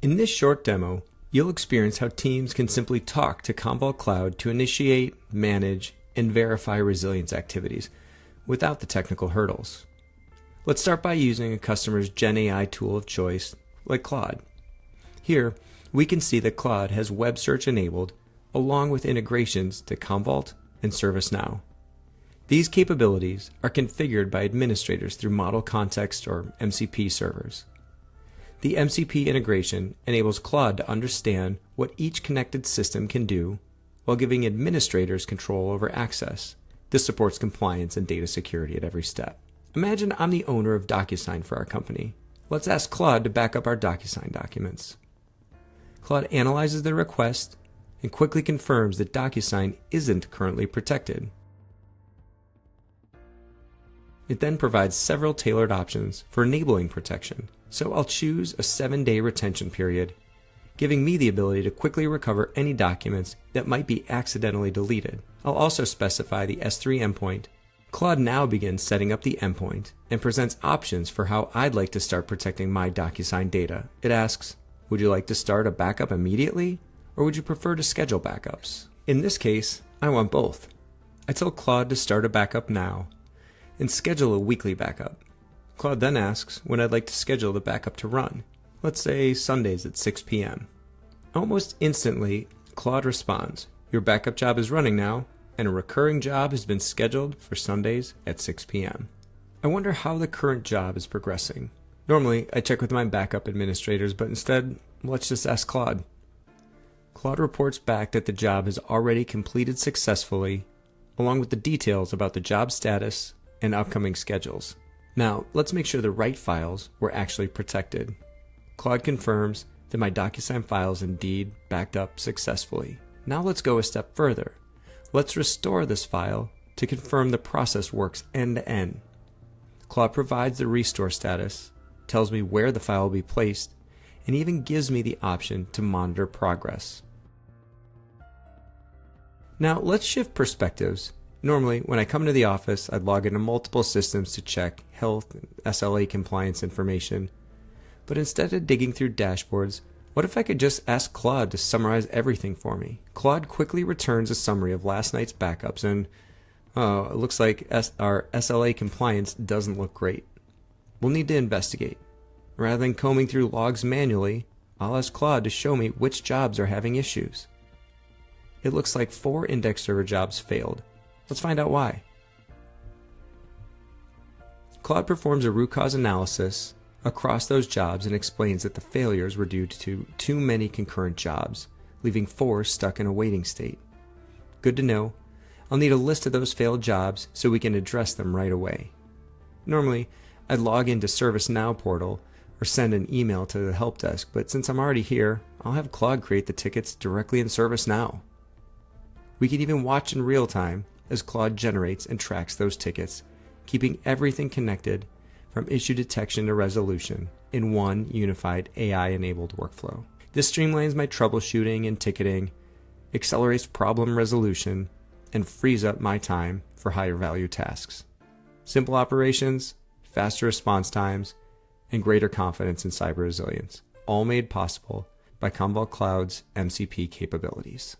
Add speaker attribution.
Speaker 1: In this short demo, you'll experience how teams can simply talk to Commvault Cloud to initiate, manage, and verify resilience activities without the technical hurdles. Let's start by using a customer's GenAI tool of choice, like Claude. Here, we can see that Claude has web search enabled, along with integrations to Commvault and ServiceNow. These capabilities are configured by administrators through Model Context or MCP servers. The MCP integration enables Claude to understand what each connected system can do while giving administrators control over access. This supports compliance and data security at every step. Imagine I'm the owner of DocuSign for our company. Let's ask Claude to back up our DocuSign documents. Claude analyzes the request and quickly confirms that DocuSign isn't currently protected. It then provides several tailored options for enabling protection. So I'll choose a 7-day retention period, giving me the ability to quickly recover any documents that might be accidentally deleted. I'll also specify the S3 endpoint. Claude now begins setting up the endpoint and presents options for how I'd like to start protecting my DocuSign data. It asks, would you like to start a backup immediately, or would you prefer to schedule backups? In this case, I want both. I tell Claude to start a backup now and schedule a weekly backup. Claude then asks when I'd like to schedule the backup to run. Let's say Sundays at 6 p.m. Almost instantly, Claude responds, your backup job is running now, and a recurring job has been scheduled for Sundays at 6 p.m. I wonder how the current job is progressing. Normally, I check with my backup administrators, but instead, let's just ask Claude. Claude reports back that the job has already completed successfully, along with the details about the job status and upcoming schedules. Now, let's make sure the right files were actually protected. Claude confirms that my DocuSign file is indeed backed up successfully. Now let's go a step further. Let's restore this file to confirm the process works end-to-end. Claude provides the restore status, tells me where the file will be placed, and even gives me the option to monitor progress. Now let's shift perspectives. Normally, when I come to the office, I'd log into multiple systems to check health and SLA compliance information. But instead of digging through dashboards, what if I could just ask Claude to summarize everything for me? Claude quickly returns a summary of last night's backups and, it looks like our SLA compliance doesn't look great. We'll need to investigate. Rather than combing through logs manually, I'll ask Claude to show me which jobs are having issues. It looks like 4 index server jobs failed. Let's find out why. Claude performs a root cause analysis across those jobs and explains that the failures were due to too many concurrent jobs, leaving 4 stuck in a waiting state. Good to know. I'll need a list of those failed jobs so we can address them right away. Normally, I'd log into ServiceNow portal or send an email to the help desk, but since I'm already here, I'll have Claude create the tickets directly in ServiceNow. We can even watch in real time as Claude generates and tracks those tickets, keeping everything connected from issue detection to resolution in one unified AI-enabled workflow. This streamlines my troubleshooting and ticketing, accelerates problem resolution, and frees up my time for higher value tasks. Simple operations, faster response times, and greater confidence in cyber resilience, all made possible by Commvault Cloud's MCP capabilities.